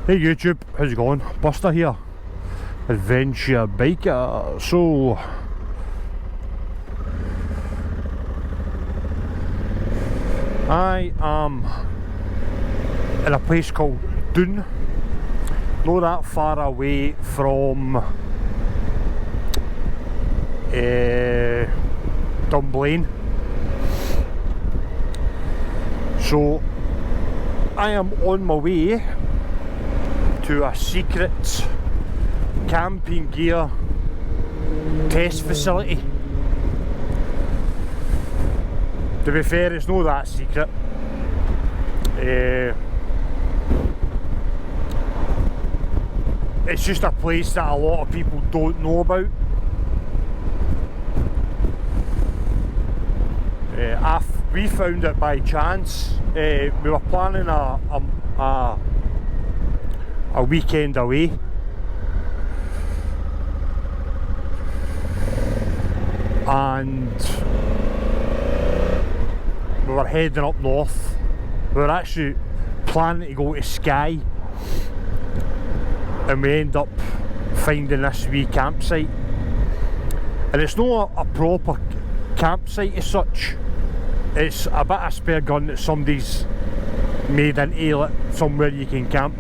Hey YouTube, how's it going? Buster here, Adventure Biker. So, I am in a place called Doon, not that far away from Dunblane. So, I am on my way to a secret camping gear test facility. To be fair, it's not that secret. It's just a place that a lot of people don't know about. We found it by chance. We were planning a weekend away, and we were heading up north. We were actually planning to go to Skye, and we end up finding this wee campsite, and it's not a proper campsite as such. It's a bit of spare gun that somebody's made into like somewhere you can camp.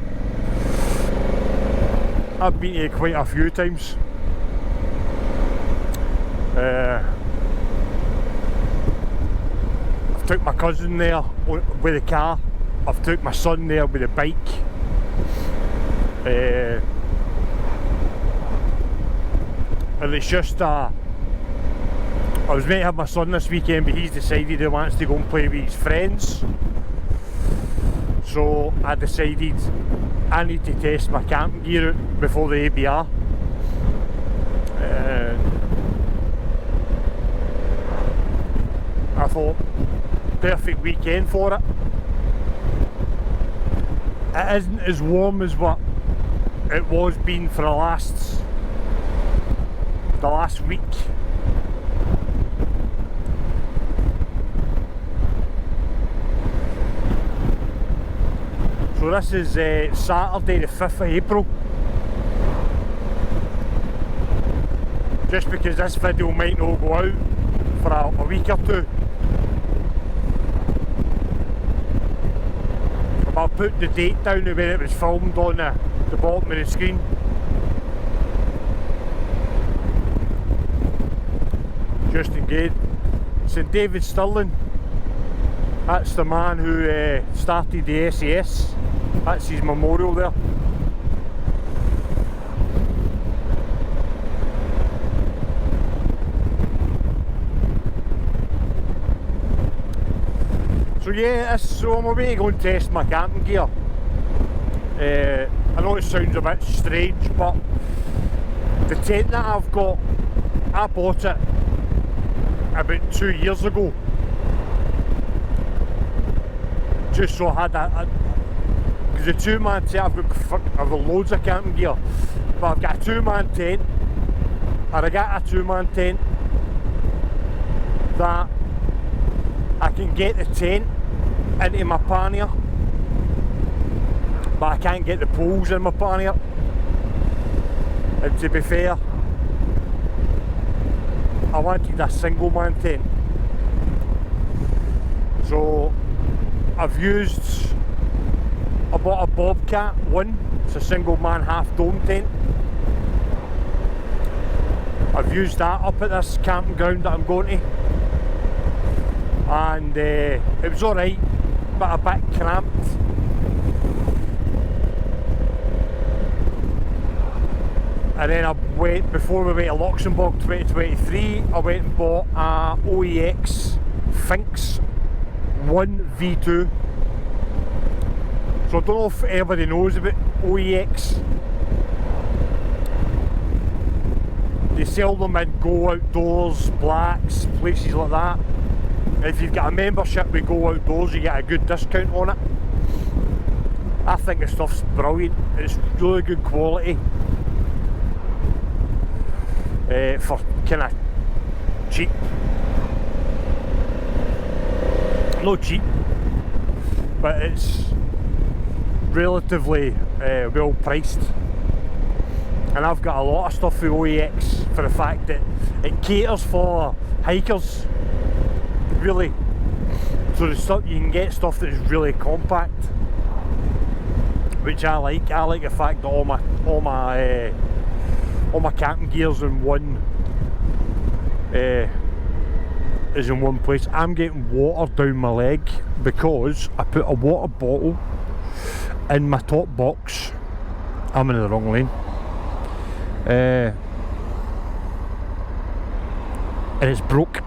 I've been here quite a few times. I've took my cousin there with the car. I've took my son there with the bike. And it's just I was meant to have my son this weekend, but he's decided he wants to go and play with his friends. So I decided I need to test my camping gear out before the ABR. I thought, perfect weekend for it. It isn't as warm as what it was been for the last week. So this is Saturday the 5th of April. Just because this video might not go out for a week or two, I'll put the date down of when it was filmed on the bottom of the screen. Just in case. St David Stirling, that's the man who started the SAS. That's his memorial there. So yeah, so I'm away to go and test my camping gear. I know it sounds a bit strange, but the tent that I've got, I bought it about 2 years ago. Just so I had because the two-man tent, I've got loads of camping gear, but I've got a two-man tent, and I got a two-man tent that I can get the tent into my pannier, but I can't get the poles in my pannier. And to be fair, I wanted a single-man tent, so I bought a Bobcat 1, it's a single man half dome tent. I've used that up at this camping ground that I'm going to, and it was alright, but a bit cramped. And then I went, before we went to Luxembourg 2023, I went and bought a OEX Phoxx 1 V2. So I don't know if everybody knows about OEX. They sell them in Go Outdoors, Blacks, places like that. If you've got a membership with Go Outdoors, you get a good discount on it. I think the stuff's brilliant. It's really good quality. For kind of cheap. Not cheap, but it's relatively well priced. And I've got a lot of stuff with OEX for the fact that it caters for hikers, really. So the stuff, you can get stuff that is really compact, which I like. I like the fact that all my camping gear's in one is in one place. I'm getting water down my leg because I put a water bottle in my top box. I'm in the wrong lane. And it's broke.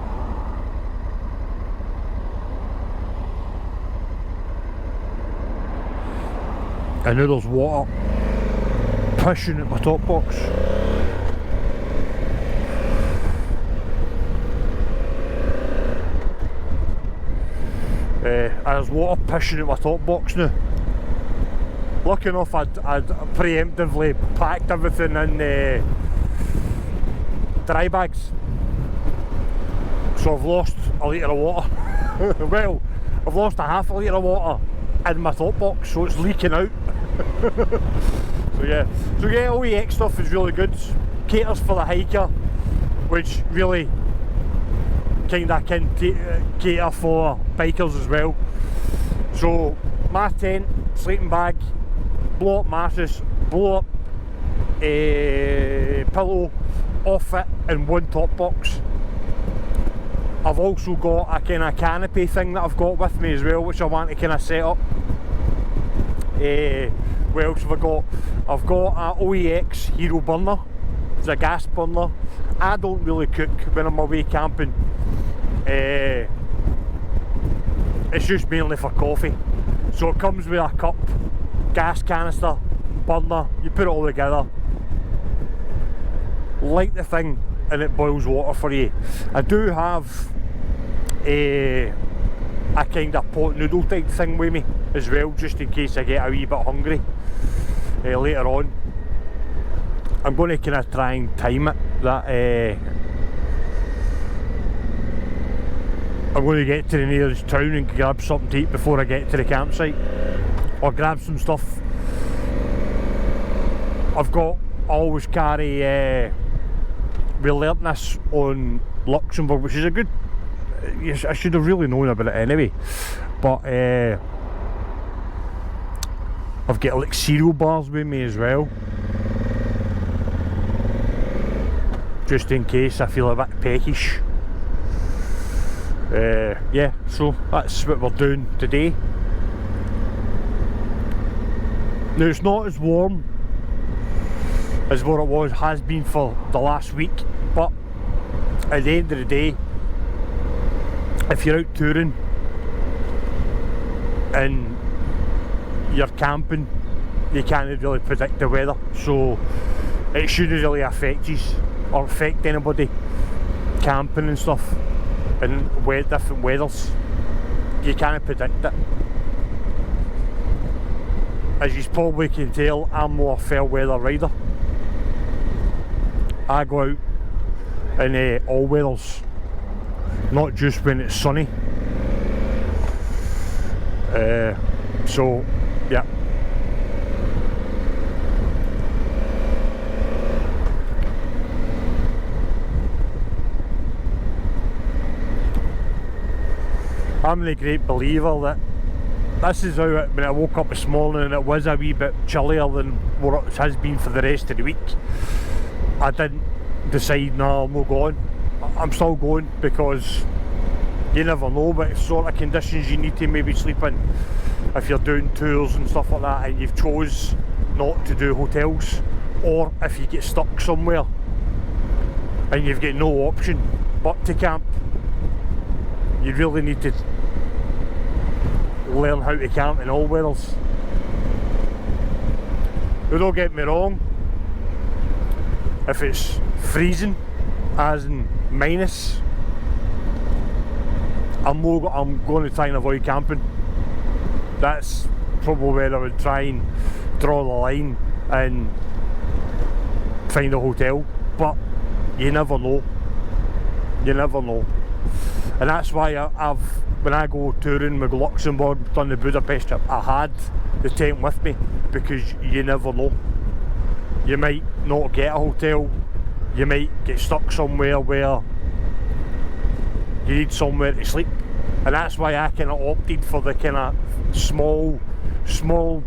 And now there's water pushing at my top box. And there's water pushing at my top box now. Lucky enough, I'd preemptively packed everything in dry bags. So I've lost a litre of water. Well, I've lost a half a litre of water in my top box, so it's leaking out. So yeah, OEX stuff is really good. Caters for the hiker, which really kinda can cater for bikers as well. So my tent, sleeping bag, blow up mattress, blow up pillow, all fit in one top box. I've also got a kind of canopy thing that I've got with me as well, which I want to kind of set up. What else have I got? I've got a OEX Hero burner. It's a gas burner. I don't really cook when I'm away camping. It's just mainly for coffee. So it comes with a cup, gas canister, burner. You put it all together, light the thing, and it boils water for you. I do have a kind of pot noodle type thing with me as well, just in case I get a wee bit hungry later on. I'm going to kind of try and time it that I'm going to get to the nearest town and grab something to eat before I get to the campsite, or grab some stuff. I always carry, we learnt this on Luxembourg, which is a good, I should have really known about it anyway, but I've got like cereal bars with me as well, just in case I feel a bit peckish. Yeah, so that's what we're doing today. Now it's not as warm as what it has been for the last week, but at the end of the day, if you're out touring and you're camping, you can't really predict the weather, so it shouldn't really affect you or affect anybody camping and stuff in different weathers. You can't predict it. As you probably can tell, I'm more a fair weather rider. I go out in all weathers, not just when it's sunny. So yeah. I'm the great believer that this is how when I woke up this morning and it was a wee bit chillier than what it has been for the rest of the week. I didn't decide, no, I'm not going. I'm still going, because you never know what sort of conditions you need to maybe sleep in if you're doing tours and stuff like that, and you've chose not to do hotels, or if you get stuck somewhere and you've got no option but to camp. You really need to learn how to camp in all weathers. Now, don't get me wrong, if it's freezing, as in minus, I'm going to try and avoid camping. That's probably where I would try and draw the line and find a hotel, but you never know. You never know. And that's why when I go touring with Luxembourg, done the Budapest trip, I had the tent with me, because you never know. You might not get a hotel, you might get stuck somewhere where you need somewhere to sleep, and that's why I kind of opted for the kind of small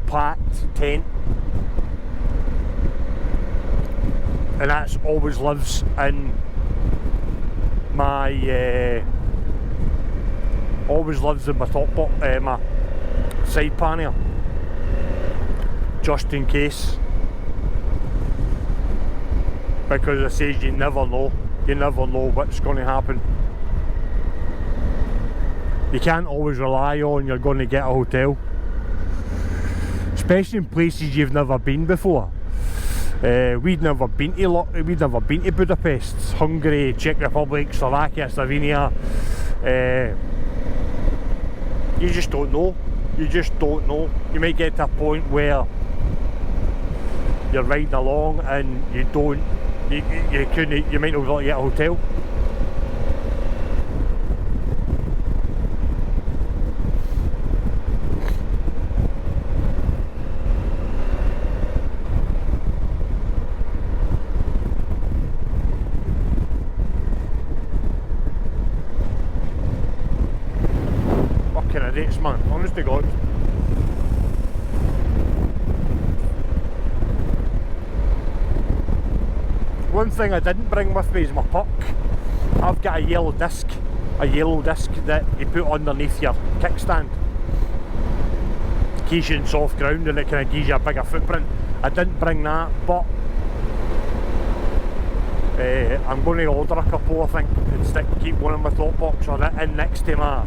packed tent, and that's always lives in my my side pannier, just in case, because I says you never know what's going to happen. You can't always rely on you're going to get a hotel, especially in places you've never been before. We'd never been to Budapest, Hungary, Czech Republic, Slovakia, Slovenia. You just don't know. You might get to a point where you're riding along and you might not be able to get a hotel. Man, honest to God. One thing I didn't bring with me is my puck. I've got a yellow disc that you put underneath your kickstand, keeps you in soft ground, and it kind of gives you a bigger footprint. I didn't bring that, but I'm going to order a couple, I think, and keep one in my top box or in next to my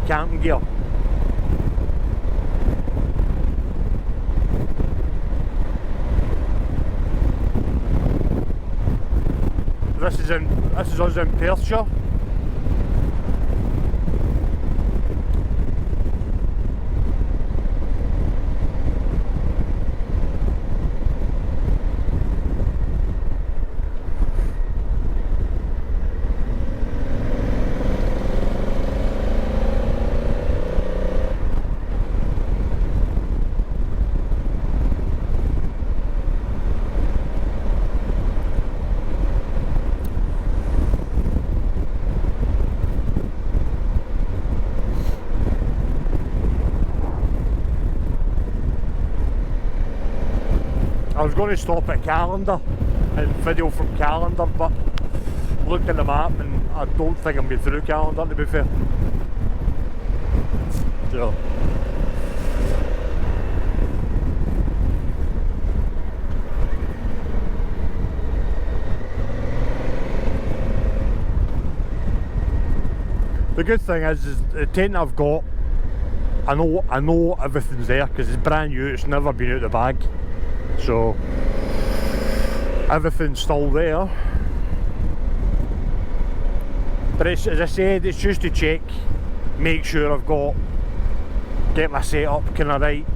camping gear. This is us in Perthshire. I was going to stop at Calendar and video from Calendar, but looked at the map and I don't think I'm going through Calendar, to be fair. So the good thing is the tent I've got, I know everything's there because it's brand new, it's never been out of the bag. So everything's still there, but it's, as I said, it's just to check, make sure get my setup kind of right,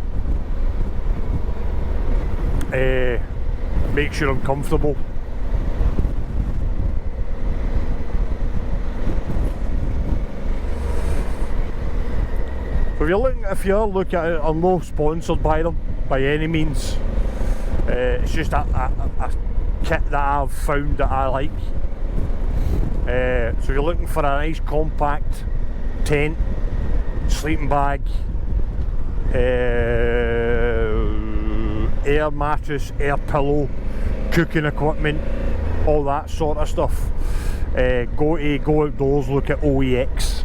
make sure I'm comfortable. So if you're looking at it, I'm not sponsored by them by any means. It's just a kit that I've found that I like. So you're looking for a nice compact tent, sleeping bag, air mattress, air pillow, cooking equipment, all that sort of stuff. Go outdoors, look at OEX.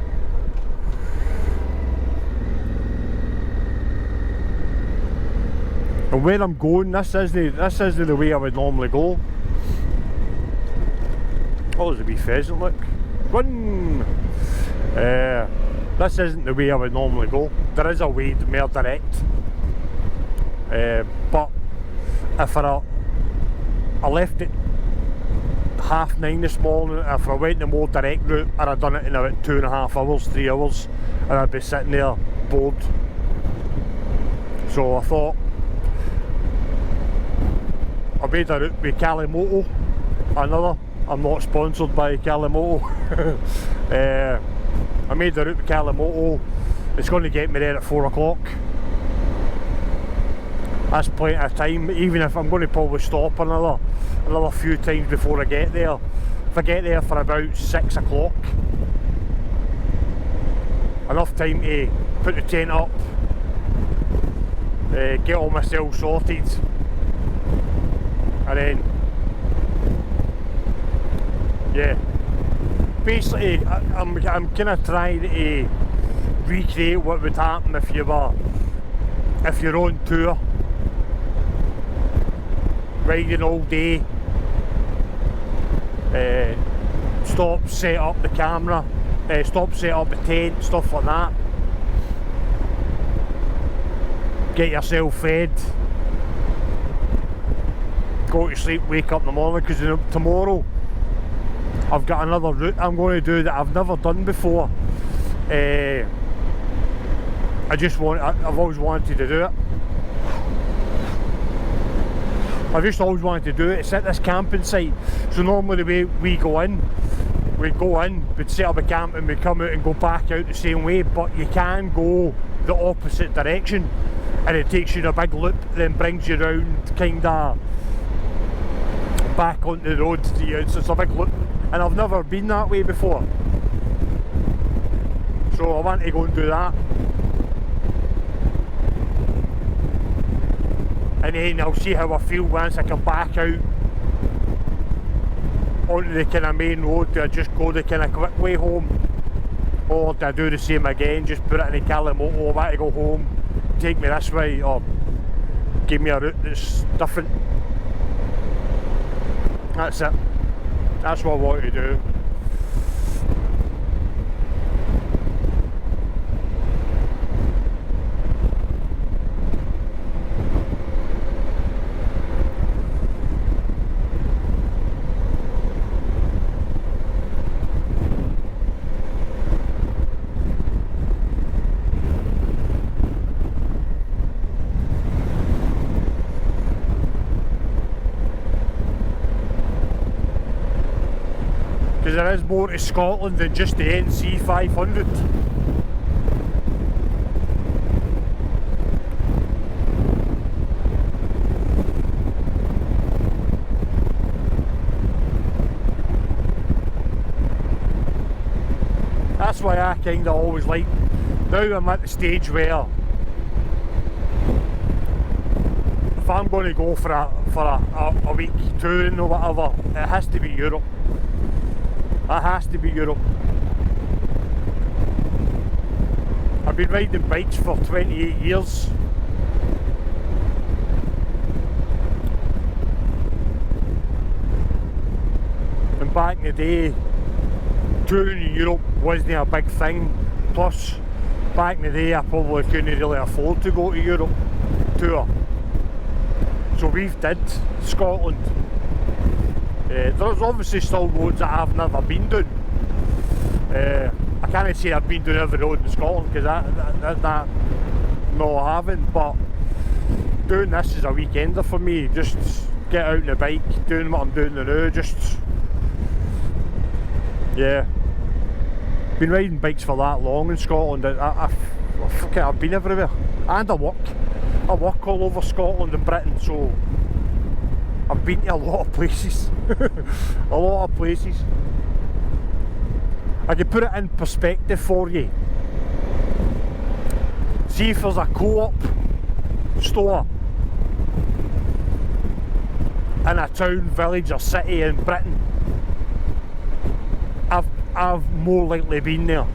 And where I'm going, this isn't the way I would normally go. Oh, there's a wee pheasant, look. Run! This isn't the way I would normally go. There is a way more direct. But if I left it 9:30 this morning, if I went the more direct route, I'd have done it in about 2.5 hours, 3 hours, and I'd be sitting there bored. So I thought, I made a route with Kalimoto, I'm not sponsored by Kalimoto. I made the route with Kalimoto, it's going to get me there at 4 o'clock. That's plenty of time, even if I'm going to probably stop another few times before I get there. If I get there for about 6 o'clock, enough time to put the tent up, get all myself sorted, and then, yeah, basically I'm kind of trying to recreate what would happen if you're on tour, riding all day, stop, set up the camera, stop, set up the tent, stuff like that. Get yourself fed, go to sleep, wake up in the morning, because tomorrow I've got another route I'm going to do that I've never done before. I've always wanted to do it. I've just always wanted to do it. It's at this camping site. So normally the way we'd go in, we'd set up a camp and we'd come out and go back out the same way, but you can go the opposite direction and it takes you in a big loop, then brings you around kinda back onto the road. So it's a big loop, and I've never been that way before. So I want to go and do that. And then I'll see how I feel once I come back out onto the kind of main road. Do I just go the kind of quick way home, or do I do the same again, just put it in the Kalimoto, I want to go home, take me this way, or give me a route that's different. That's it. That's what I want to do. Because there is more to Scotland than just the NC 500. That's why I kind of always like, now I'm at the stage where if I'm going to go for a week touring or whatever, it has to be Europe. It has to be Europe. I've been riding bikes for 28 years. And back in the day, touring in Europe wasn't a big thing. Plus, back in the day I probably couldn't really afford to go to Europe tour. So we've did Scotland. There's obviously still roads that I've never been doing. I can't say I've been doing every road in Scotland, because that no, I haven't, but doing this is a weekender for me. Just get out on the bike, doing what I'm doing now, just, yeah. Been riding bikes for that long in Scotland. I've been everywhere, and I work all over Scotland and Britain, so I've been to a lot of places. A lot of places. I can put it in perspective for you. See if there's a Co-op store in a town, village or city in Britain, I've more likely been there.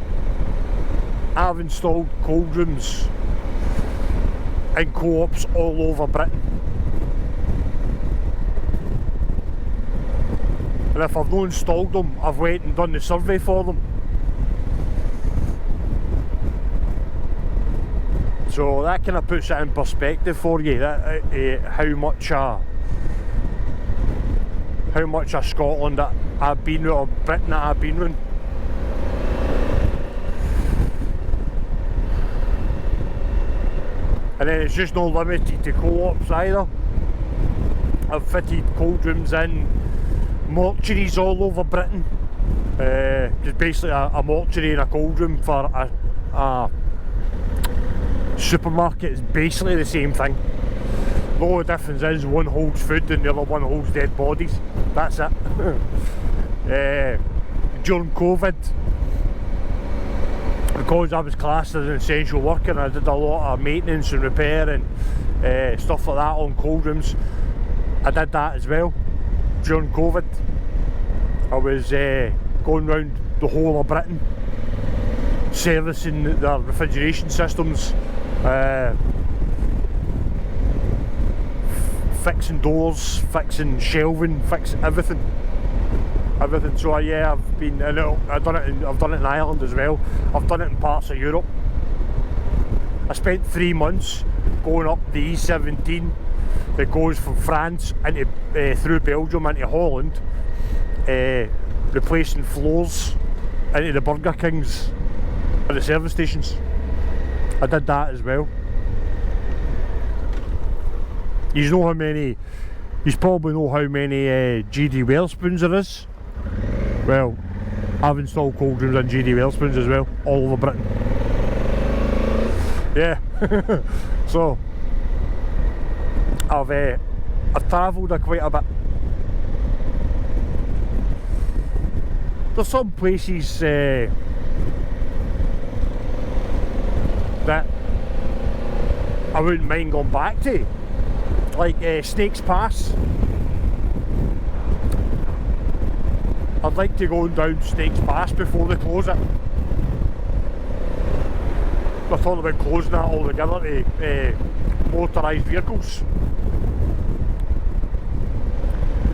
I've installed cold rooms in Co-ops all over Britain. And if I've not installed them, I've went and done the survey for them. So that kind of puts it in perspective for you, that how much of Scotland that I've been with, or Britain that I've been with. And then it's just not limited to co-ops either. I've fitted cold rooms in mortuaries all over Britain, because basically a mortuary and a cold room for a supermarket is basically the same thing. The only difference is one holds food and the other one holds dead bodies. That's it. During COVID, because I was classed as an essential worker and I did a lot of maintenance and repair and stuff like that on cold rooms, I did that as well. During COVID, I was going around the whole of Britain servicing their refrigeration systems, fixing doors, fixing shelving, fixing everything. So yeah, I've been in it. I've done it in Ireland as well. I've done it in parts of Europe. I spent 3 months going up the E17 that goes from France into through Belgium into Holland, replacing floors into the Burger Kings at the service stations. I did that as well. You know how many? You probably know how many GD Wetherspoons there is. Well, I've installed cold rooms on GD Wetherspoons as well, all over Britain. Yeah. So I've travelled quite a bit. There's some places that I wouldn't mind going back to, like Snakes Pass. I'd like to go down Snakes Pass before they close it. I thought about closing that altogether to motorised vehicles.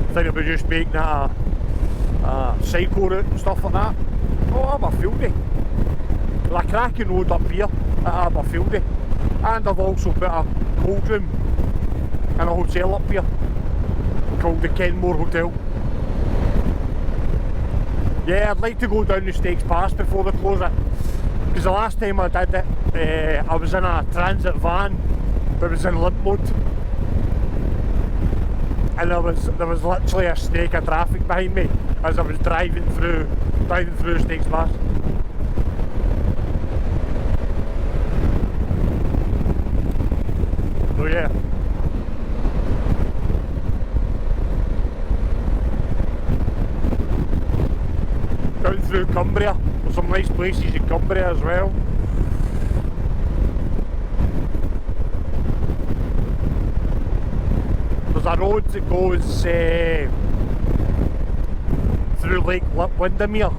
I think about just making that a cycle route and stuff like that. Oh, have a field day. There's a cracking road up here at Aberfieldy, and I've also put a cold room in a hotel up here called the Kenmore Hotel. Yeah, I'd like to go down the Snakes Pass before they close it, because the last time I did it, I was in a transit van that was in limp mode, and there was literally a snake of traffic behind me as I was driving through Snakes Pass. So yeah. Down through Cumbria, there's some nice places in Cumbria as well. There's a road that goes through Lake Windermere.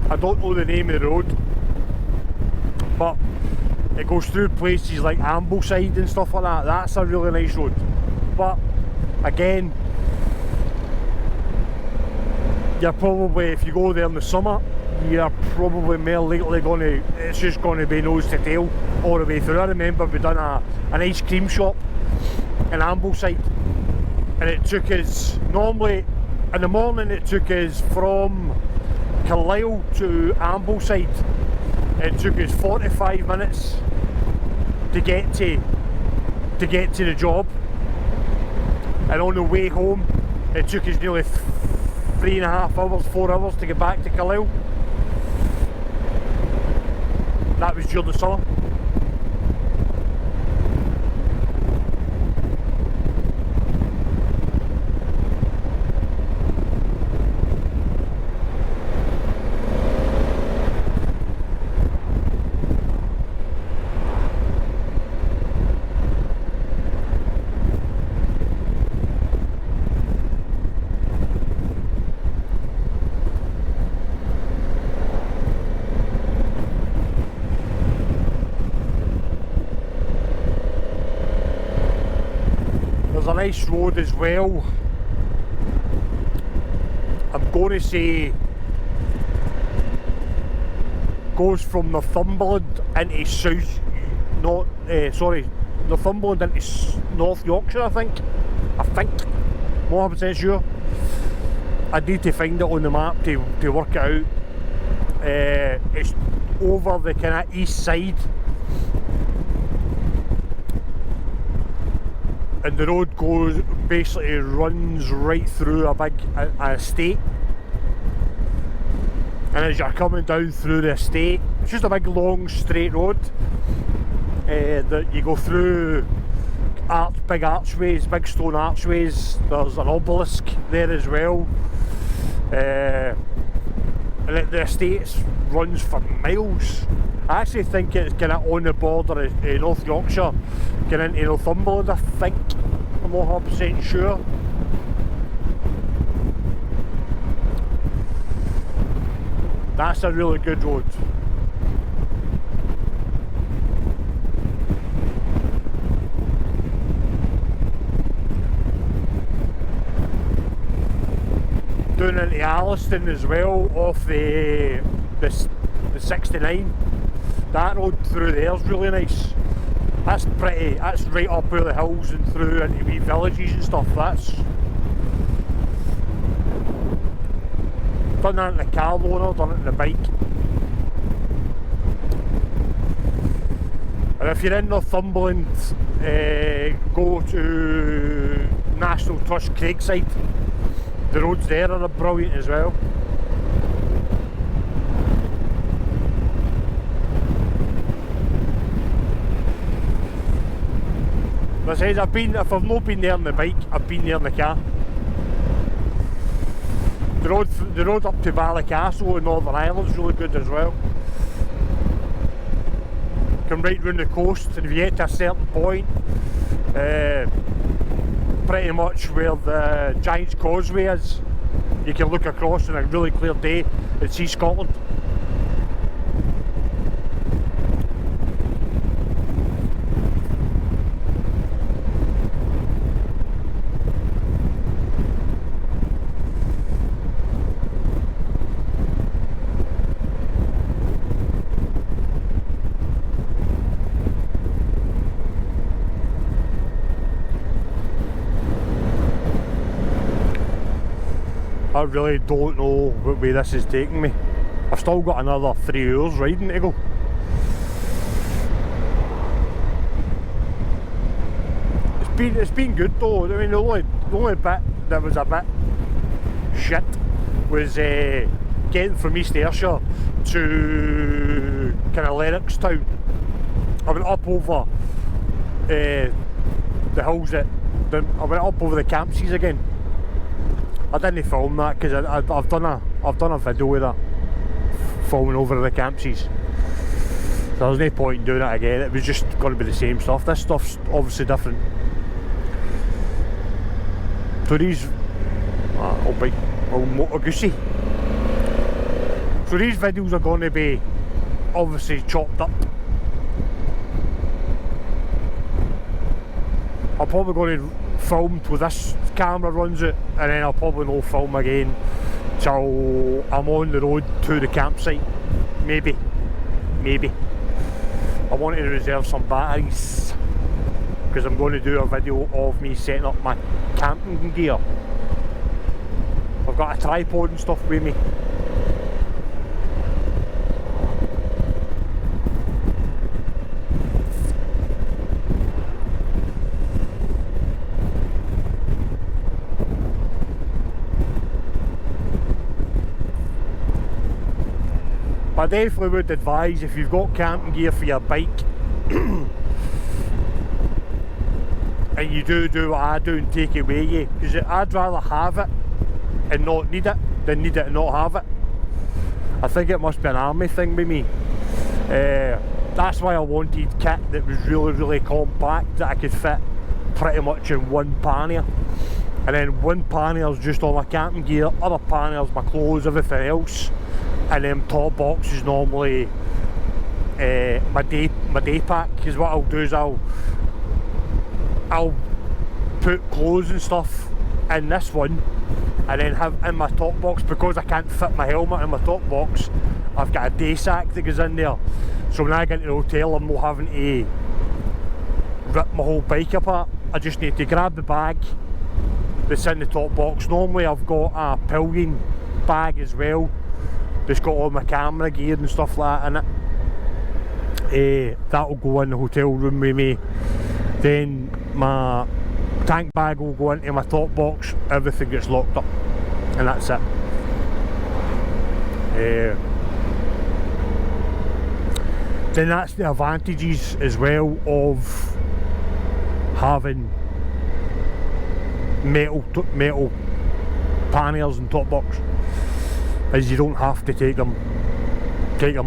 I don't know the name of the road, but it goes through places like Ambleside and stuff like that. That's a really nice road, but again, you're probably, if you go there in the summer, you're probably more likely going to, it's just going to be nose to tail all the way through. I remember we done an ice cream shop in Ambleside, and it took us, normally in the morning it took us from Carlisle to Ambleside, it took us 45 minutes to get to the job, and on the way home it took us nearly 3.5 hours, 4 hours to get back to Carlisle. That was during the summer. A nice road as well. I'm going to say goes from Northumberland into Northumberland into North Yorkshire, I think. 100% sure. I need to find it on the map to work it out. It's over the kind of east side, and the road basically runs right through a big estate, and as you're coming down through the estate, it's just a big long straight road that you go through big archways, big stone archways. There's an obelisk there as well. And the estate runs for miles. I actually think it's kind of on the border of North Yorkshire, getting into Northumberland, I think. I'm not 100% sure. That's a really good road. Down into Alliston as well, off the 69. That road through there is really nice. That's right up where the hills and through into wee villages and stuff. That's done that in the car loaner, done it in the bike. And if you're in Northumberland, go to National Trust Craigside. The roads there are brilliant as well. As I said, if I've not been there on the bike, I've been there in the car. The road up to Ballycastle in Northern Ireland is really good as well. Come right round the coast, and if you get to a certain point, pretty much where the Giant's Causeway is, you can look across on a really clear day and see Scotland. I really don't know what way this is taking me. I've still got another 3 hours riding to go. It's been good though. I mean, the only bit that was a bit shit was getting from East Ayrshire to kind of Lennoxtown. I went up over the hills I went up over the Campsies again. I didn't film that because I've done a video with that, filming over the Campsies. So there's no point in doing it again. It was just going to be the same stuff. This stuff's obviously different. So these, Motor Goosey. So these videos are going to be obviously chopped up. I'm probably going to film till this camera runs it, and then I'll probably not film again till I'm on the road to the campsite. Maybe. I wanted to reserve some batteries because I'm going to do a video of me setting up my camping gear. I've got a tripod and stuff with me. I definitely would advise, if you've got camping gear for your bike and you do what I do and take it with you, because I'd rather have it and not need it than need it and not have it. I think it must be an army thing with me. That's why I wanted kit that was really compact, that I could fit pretty much in one pannier. And then one pannier is just all my camping gear, other pannier is my clothes, everything else. And then top box is normally my day pack. Because what I'll do is I'll put clothes and stuff in this one, and then have in my top box, because I can't fit my helmet in my top box, I've got a day sack that goes in there. So when I get to the hotel, I'm not having to rip my whole bike apart. I just need to grab the bag that's in the top box. Normally I've got a pillion bag as well. It's got all my camera gear and stuff like that in it. That'll go in the hotel room with me. Then my tank bag will go into my top box. Everything gets locked up, and that's it. Then that's the advantages as well of having metal panniers and top box is you don't have to take them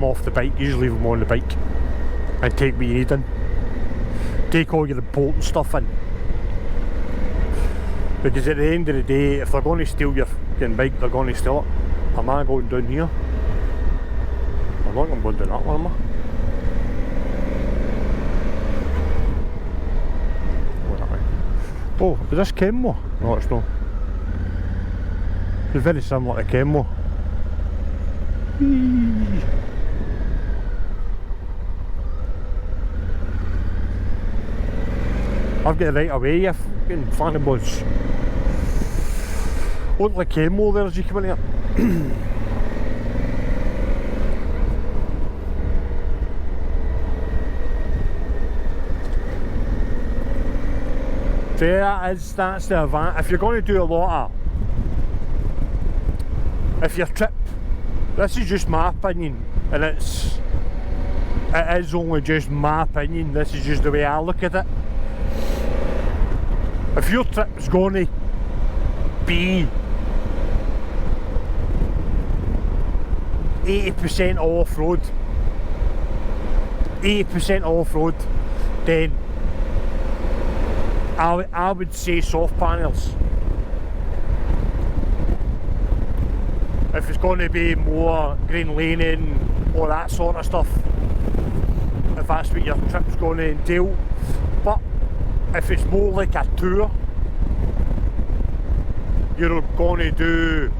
off the bike. You just leave them on the bike and take what you need in. Take all your important stuff in, because at the end of the day, if they're going to steal your fucking bike, they're going to steal it. Am I going down here? I don't think I'm going down that one, am I? Oh, is this Kenmore? No, it's not. It's very similar to Kenmore. I've got it right away, you fucking fanny boys. Look like Kenmore there as you come in here. That's the advantage. If you're going to do a lot of, if your trip, this is just my opinion, and it is only just my opinion, this is just the way I look at it. If your trip is going to be 80% off-road, then I would say soft panels. If it's going to be more green laning, all that sort of stuff, if that's what your trip's going to entail. But if it's more like a tour, you're going to do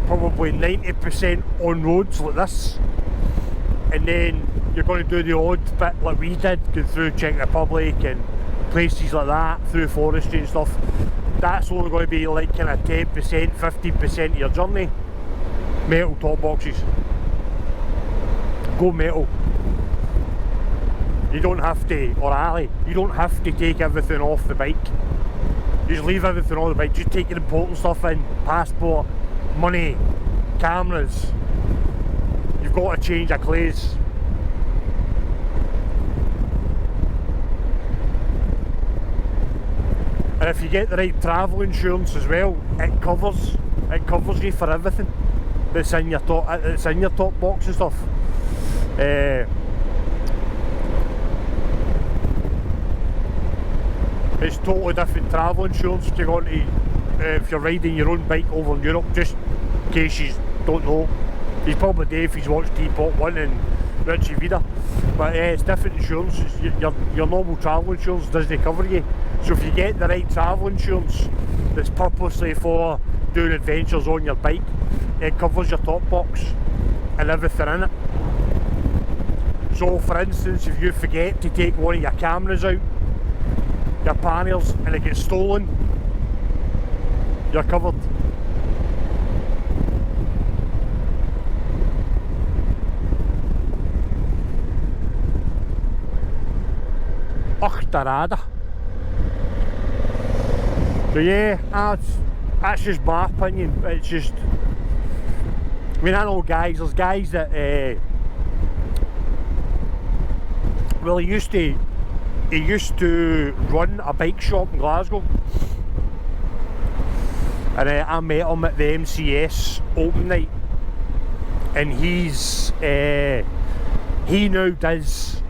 probably 90% on roads like this, and then you're going to do the odd bit like we did, going through Czech Republic and places like that, through forestry and stuff. That's only going to be like kind of 10%, 15% of your journey. Metal top boxes. Go metal. You don't have to, or Ali, you don't have to take everything off the bike. You just leave everything on the bike, just take your important stuff in, passport, money, cameras. You've got to change your clothes. And if you get the right travel insurance as well, it covers you for everything that's in your top box and stuff. It's totally different travel insurance if you're going to, if you're riding your own bike over in Europe, just in case you don't know. He's probably Dave if he's watched T-Pop 1 and Richie Vida. But it's different insurance. Your normal travel insurance doesn't cover you. So if you get the right travel insurance that's purposely for doing adventures on your bike, it covers your top box and everything in it. So for instance, if you forget to take one of your cameras out, your panniers, and it gets stolen, you're covered. Achterada. So yeah, that's just my opinion. It's just, I mean, I know there's guys that, well, he used to run a bike shop in Glasgow, and I met him at the MCS open night, and he now does